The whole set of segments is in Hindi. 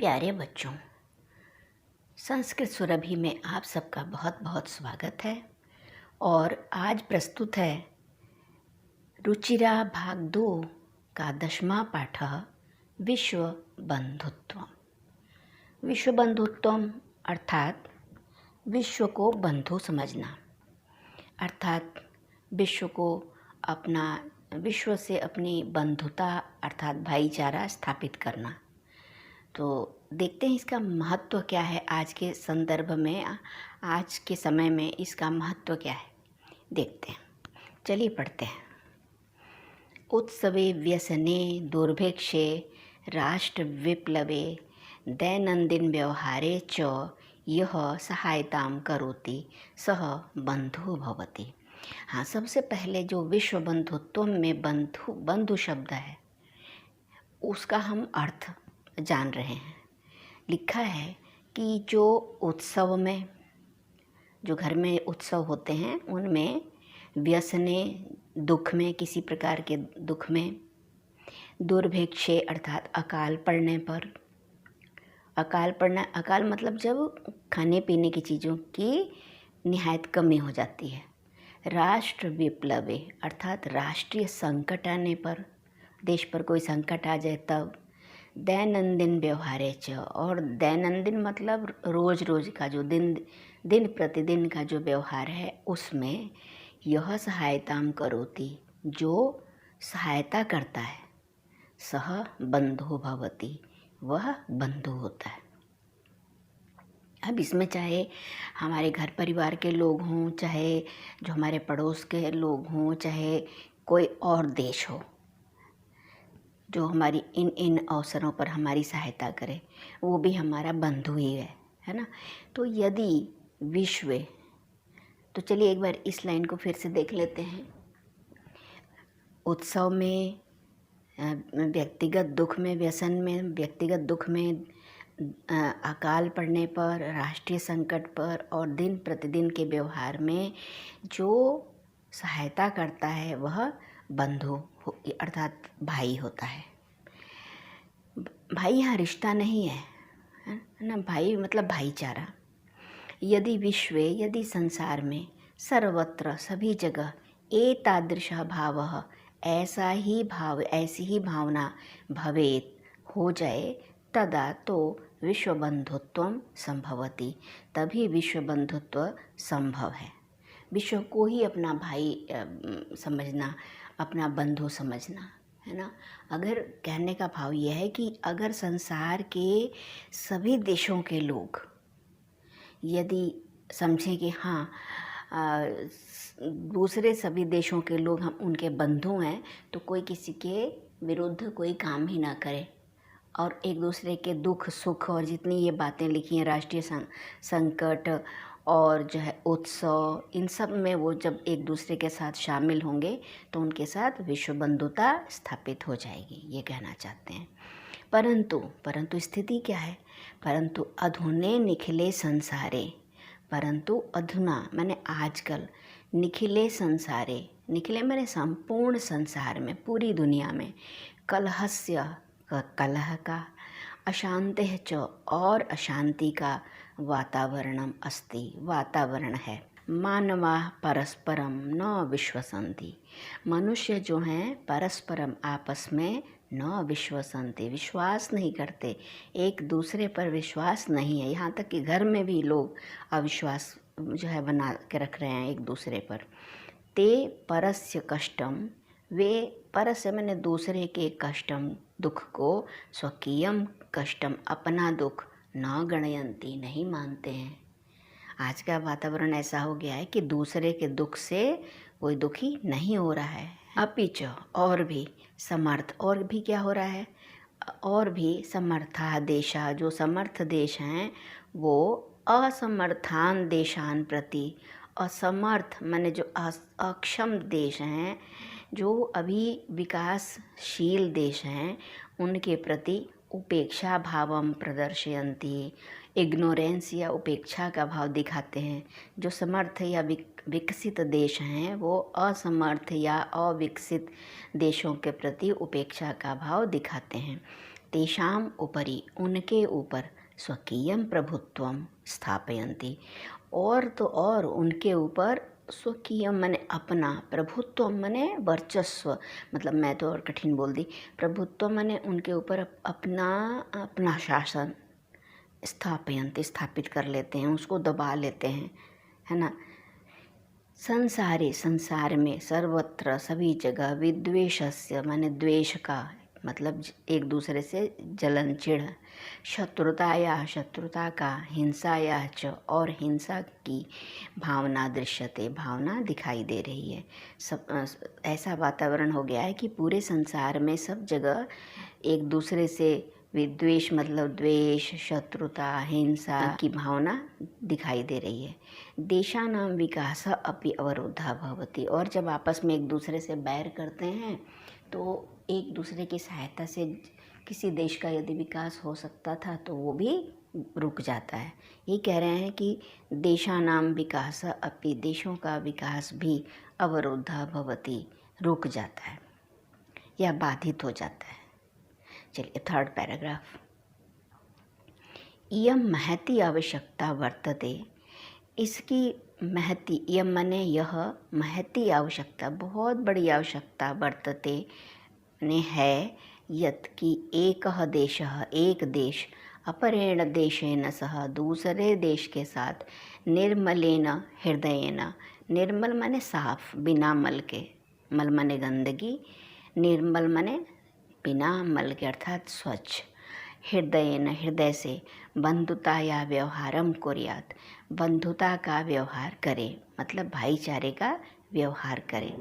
प्यारे बच्चों, संस्कृत सुरभि में आप सबका बहुत बहुत स्वागत है। और आज प्रस्तुत है रुचिरा भाग 2 का 10वां पाठ विश्व बंधुत्व। विश्व बंधुत्व अर्थात विश्व को बंधु समझना, अर्थात विश्व से अपनी बंधुता अर्थात भाईचारा स्थापित करना। तो देखते हैं इसका महत्व क्या है। आज के संदर्भ में, आज के समय में इसका महत्व क्या है, देखते हैं। चलिए पढ़ते हैं। उत्सवे व्यसने दुर्भिक्षे राष्ट्र विप्लवे दैनंदिन व्यवहारे च यह सहायतां करोति सह बंधु भवति। हाँ, सबसे पहले जो विश्व बंधुत्व में बंधु शब्द है उसका हम अर्थ जान रहे हैं। लिखा है कि जो उत्सव में, जो घर में उत्सव होते हैं उनमें, व्यसने दुख में, किसी प्रकार के दुख में, दुर्भिक्षे अर्थात अकाल पड़ने पर, अकाल मतलब जब खाने पीने की चीज़ों की निहायत कमी हो जाती है। राष्ट्र विप्लवे अर्थात राष्ट्रीय संकट आने पर, देश पर कोई संकट आ जाए तब। दैनंदिन व्यवहारे च, और दैनंदिन मतलब रोज़ रोज़ का जो दिन प्रतिदिन का जो व्यवहार है उसमें यह सहायतां करोति, जो सहायता करता है, सह बंधु भवति, वह बंधु होता है। अब इसमें चाहे हमारे घर परिवार के लोग हों, चाहे जो हमारे पड़ोस के लोग हों, चाहे कोई और देश हो जो हमारी इन अवसरों पर हमारी सहायता करे, वो भी हमारा बंधु ही है ना। तो यदि विश्व, तो चलिए एक बार इस लाइन को फिर से देख लेते हैं। उत्सव में, व्यक्तिगत दुख में, व्यसन में, व्यक्तिगत दुख में, अकाल पड़ने पर, राष्ट्रीय संकट पर और दिन प्रतिदिन के व्यवहार में जो सहायता करता है वह बंधु अर्थात भाई होता है। भाई यहाँ रिश्ता नहीं है ना, भाई मतलब भाईचारा। यदि संसार में सर्वत्र सभी जगह एतादृशः भावः, ऐसी ही भावना भवेत हो जाए, तदा तो विश्व बंधुत्व संभवति, तभी विश्व बंधुत्व संभव है। विश्व को ही अपना भाई समझना, अपना बंधु समझना, है ना। अगर कहने का भाव यह है कि अगर संसार के सभी देशों के लोग यदि समझें कि हाँ, दूसरे सभी देशों के लोग हम उनके बंधु हैं, तो कोई किसी के विरुद्ध कोई काम ही ना करे और एक दूसरे के दुख सुख और जितनी ये बातें लिखी हैं, राष्ट्रीय संकट और जो है उत्सव, इन सब में वो जब एक दूसरे के साथ शामिल होंगे तो उनके साथ विश्व बंधुता स्थापित हो जाएगी, ये कहना चाहते हैं। परंतु स्थिति क्या है? परंतु अधुने निखिले संसारे, परंतु अधुना माने आजकल, निखिले संसारे, निखिले माने संपूर्ण संसार में, पूरी दुनिया में, कलहस्य कलह का, अशांति च और अशांति का वातावरणम अस्ति, वातावरण है। मानवा परस्परम न विश्वसन्ति, मनुष्य जो हैं परस्परम आपस में न विश्वसन्ति, विश्वास नहीं करते, एक दूसरे पर विश्वास नहीं है। यहाँ तक कि घर में भी लोग अविश्वास जो है बना के रख रहे हैं एक दूसरे पर। ते परस्य कष्टम, वे परस्य मैंने दूसरे के कष्टम दुख को, स्वकीयम कष्टम अपना दुख, न गणयन्ति नहीं मानते हैं। आज का वातावरण ऐसा हो गया है कि दूसरे के दुख से कोई दुखी नहीं हो रहा है। अपिच और भी समर्थ, और भी क्या हो रहा है, और भी समर्था देशा, जो समर्थ देश हैं वो असमर्थान देशान प्रति, असमर्थ माने जो अक्षम देश हैं, जो अभी विकासशील देश हैं, उनके प्रति उपेक्षा भावम प्रदर्शयन्ति, इग्नोरेंस या उपेक्षा का भाव दिखाते हैं। जो समर्थ या विकसित देश हैं वो असमर्थ या अविकसित देशों के प्रति उपेक्षा का भाव दिखाते हैं। तेषाम् उपरि उनके ऊपर स्वकीयं प्रभुत्वं स्थापयन्ति, और तो और उनके ऊपर स्वकीयम माने अपना, प्रभुत्व माने वर्चस्व, मतलब मैं तो और कठिन बोल दी, प्रभुत्व माने उनके ऊपर अपना अपना शासन स्थापयन्ति, स्थापित कर लेते हैं, उसको दबा लेते हैं, है ना। संसारे, संसार में, सर्वत्र सभी जगह, विद्वेषस्य माने द्वेष का मतलब एक दूसरे से जलन चिढ़, शत्रुताया शत्रुता का, हिंसाया च और हिंसा की भावना दृश्यते भावना दिखाई दे रही है। सब ऐसा वातावरण हो गया है कि पूरे संसार में सब जगह एक दूसरे से विद्वेष मतलब द्वेष, शत्रुता, हिंसा की भावना दिखाई दे रही है। देशानां विकासः अपि अवरुद्धः भवति, और जब आपस में एक दूसरे से बैर करते हैं तो एक दूसरे की सहायता से किसी देश का यदि विकास हो सकता था तो वो भी रुक जाता है। ये कह रहे हैं कि देशानां विकासः अपि, देशों का विकास भी अवरुद्धः भवति, रुक जाता है या बाधित हो जाता है। चलिए थर्ड पैराग्राफ। इयं महती आवश्यकता वर्तते, इसकी महती, इयं माने यह, महती आवश्यकता बहुत बड़ी आवश्यकता, वर्तते ने है, यत् कि एकः देशः एक देश, अपरेण देशेन सह दूसरे देश के साथ, निर्मलेन हृदयेन, निर्मल माने साफ, बिना मल के, मल माने गंदगी, निर्मल माने बिना मल के अर्थात स्वच्छ, हृदयेन हृदय से, बंधुताया व्यवहारम कुर्यात्, बंधुता का व्यवहार करे, मतलब भाईचारे का व्यवहार करे।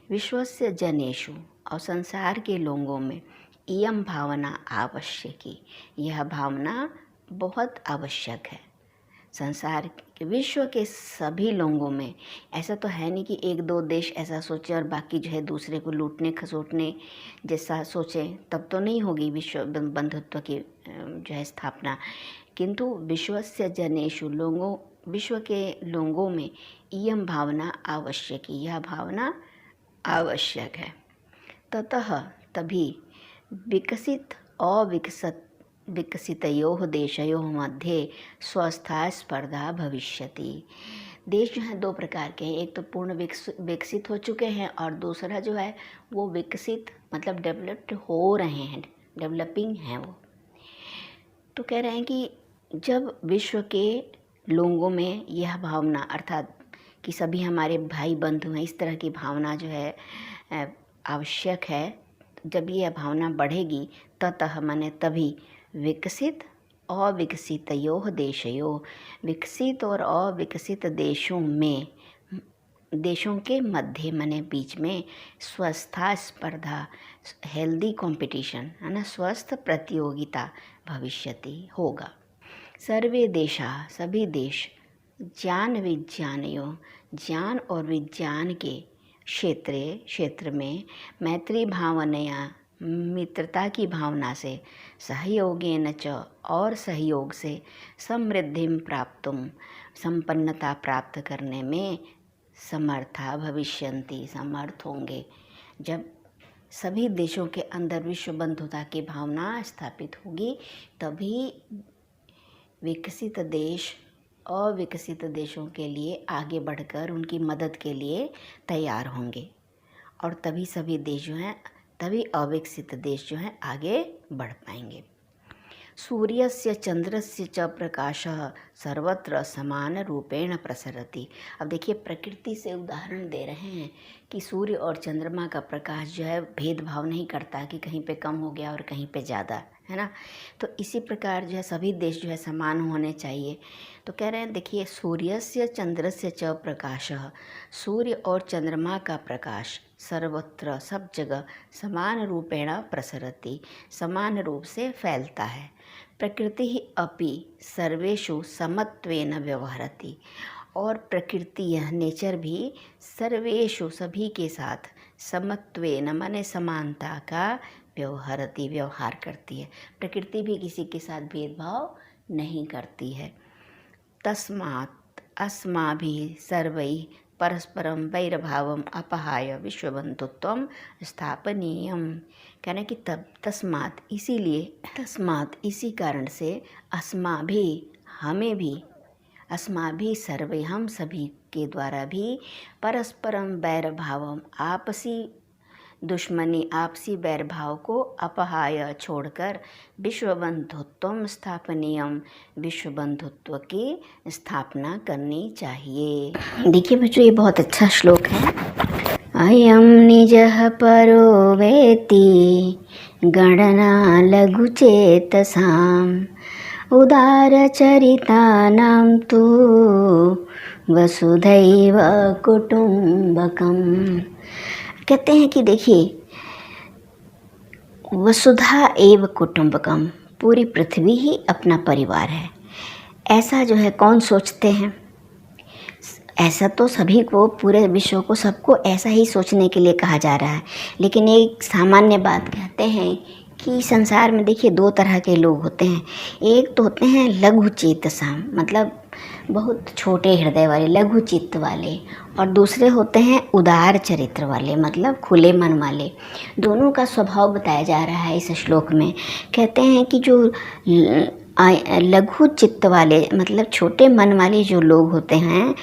विश्वस्य जनेषु, और संसार के लोगों में, इयं भावना आवश्यकी, यह भावना बहुत आवश्यक है। संसार के, विश्व के सभी लोगों में, ऐसा तो है नहीं कि एक दो देश ऐसा सोचे और बाकी जो है दूसरे को लूटने खसोटने जैसा सोचे, तब तो नहीं होगी विश्व बंधुत्व की जो है स्थापना। किंतु विश्वस्य जनेषु, लोगों, विश्व के लोगों में, इयं भावना आवश्यकी, यह भावना आवश्यक है। ततः तभी विकसित अविकसित विकसितयोः देशयोः मध्ये स्वस्था स्पर्धा भविष्यति। देश जो हैं दो प्रकार के हैं, एक तो पूर्ण विकसित हो चुके हैं और दूसरा जो है वो विकसित मतलब डेवलप्ड हो रहे हैं, डेवलपिंग हैं वो। तो कह रहे हैं कि जब विश्व के लोगों में यह भावना, अर्थात कि सभी हमारे भाई बंधु हैं, इस तरह की भावना जो है आवश्यक है, जब यह भावना बढ़ेगी ततः माने तभी विकसित अविकसितयोः देशयोः, विकसित और अविकसित देशों में, देशों के मध्य माने बीच में, स्वस्था स्पर्धा, हेल्दी कंपटीशन है ना, स्वस्थ प्रतियोगिता भविष्यति होगा। सर्वे देशा, सभी देश, ज्ञान विज्ञानयोः, ज्ञान और विज्ञान के क्षेत्र में, मैत्री भावनया, मित्रता की भावना से, सहयोगेन च और सहयोग से, समृद्धिं प्राप्तुं, संपन्नता प्राप्त करने में, समर्था भविष्यन्ति, समर्थ होंगे। जब सभी देशों के अंदर विश्व बंधुता की भावना स्थापित होगी तभी विकसित देश अविकसित देशों के लिए आगे बढ़कर उनकी मदद के लिए तैयार होंगे, और तभी सभी देश जो हैं, तभी अविकसित देश जो हैं आगे बढ़ पाएंगे। सूर्यस्य चंद्रस्य च प्रकाशः सर्वत्र समान रूपेण प्रसरति। अब देखिए प्रकृति से उदाहरण दे रहे हैं कि सूर्य और चंद्रमा का प्रकाश जो है भेदभाव नहीं करता कि कहीं पे कम हो गया और कहीं पे ज़्यादा, है ना। तो इसी प्रकार जो है सभी देश जो है समान होने चाहिए। तो कह रहे हैं देखिए, सूर्यस्य चंद्रस्य च प्रकाशः, सूर्य और चंद्रमा का प्रकाश सर्वत्र सब जगह समान रूपेण प्रसरति, समान रूप से फैलता है। प्रकृति ही अपि सर्वेषु समत्वेन व्यवहरति, और प्रकृति यह नेचर भी सर्वेषु सभी के साथ समत्वेन माने समानता का व्यवहरति व्यवहार करती है। प्रकृति भी किसी के साथ भेदभाव नहीं करती है। तस्मात् अस्माभिः सर्वैः परस्परम वैरभावम अपहाय विश्वबंधुत्वम स्थापनीयम। कहना कि तब तस्मात इसी कारण से अस्माभि हमें भी, अस्माभि सर्वे हम सभी के द्वारा भी, परस्परम वैरभावम आपसी दुश्मनी, आपसी वैरभाव को अपहाय छोड़कर, विश्वबंधुत्वम स्थापनीयम विश्व बंधुत्व की स्थापना करनी चाहिए। देखिए बच्चों, ये बहुत अच्छा श्लोक है। अयम निजः परो वेति गणना लघुचेतसाम् उदारचरितानां तु वसुधैव कुटुम्बकम्। कहते हैं कि देखिए, वसुधा एव कुटुम्बकम, पूरी पृथ्वी ही अपना परिवार है। ऐसा जो है कौन सोचते हैं? ऐसा तो सभी को, पूरे विश्व को, सबको ऐसा ही सोचने के लिए कहा जा रहा है। लेकिन एक सामान्य बात कहते हैं कि संसार में देखिए दो तरह के लोग होते हैं। एक तो होते हैं लघु चेतसाम, मतलब बहुत छोटे हृदय वाले, लघु चित्त वाले, और दूसरे होते हैं उदार चरित्र वाले, मतलब खुले मन वाले। दोनों का स्वभाव बताया जा रहा है इस श्लोक में। कहते हैं कि जो लघु चित्त वाले, मतलब छोटे मन वाले जो लोग होते हैं,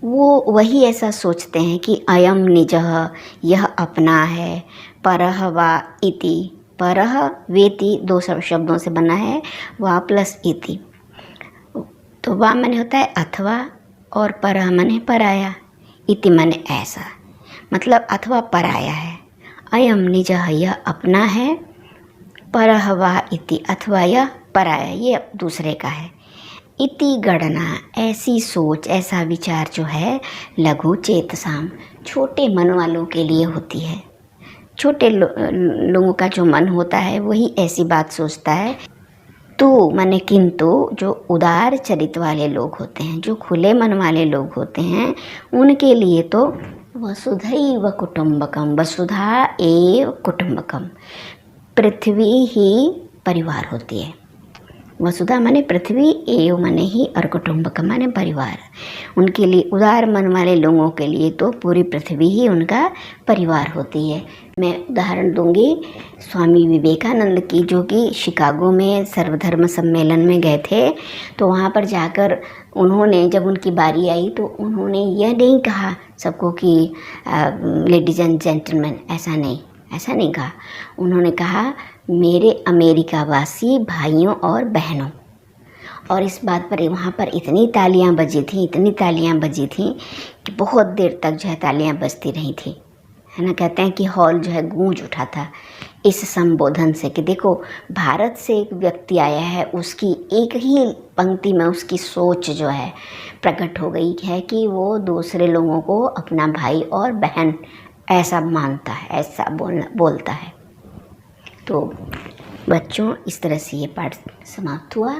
वो वही ऐसा सोचते हैं कि अयम निजः, यह अपना है, परः वा इति, परः वेति दो शब्दों से बना है, वा प्लस इति। तो वा माने होता है अथवा, और परः माने पराया, इति माने ऐसा, मतलब अथवा पराया है। अयम निजः, यह अपना है, परः वा इति, अथवा यह पराया, ये दूसरे का है। इति गणना, ऐसी सोच, ऐसा विचार जो है लघु चेतसाम, छोटे मन वालों के लिए होती है। छोटे लोगों का जो मन होता है वही ऐसी बात सोचता है। तो माने किंतु जो उदार चरित्र वाले लोग होते हैं, जो खुले मन वाले लोग होते हैं, उनके लिए तो वसुधैव कुटुम्बकम, वसुधा एव कुटुम्बकम, पृथ्वी ही परिवार होती है। वसुधा माने पृथ्वी, एव माने ही, और कुटुम्बक माने परिवार। उनके लिए, उदार मन वाले लोगों के लिए तो पूरी पृथ्वी ही उनका परिवार होती है। मैं उदाहरण दूंगी स्वामी विवेकानंद की, जो कि शिकागो में सर्वधर्म सम्मेलन में गए थे। तो वहाँ पर जाकर उन्होंने, जब उनकी बारी आई तो उन्होंने यह नहीं कहा सबको कि लेडीज एंड जेंटलमैन, ऐसा नहीं कहा। उन्होंने कहा मेरे अमेरिका वासी भाइयों और बहनों। और इस बात पर वहाँ पर इतनी तालियां बजी थी कि बहुत देर तक जो है तालियां बजती रही थी, है ना। कहते हैं कि हॉल जो है गूंज उठा था इस संबोधन से कि देखो, भारत से एक व्यक्ति आया है, उसकी एक ही पंक्ति में उसकी सोच जो है प्रकट हो गई है कि वो दूसरे लोगों को अपना भाई और बहन ऐसा मानता है, ऐसा बोलता है। तो बच्चों, इस तरह से ये पाठ समाप्त हुआ।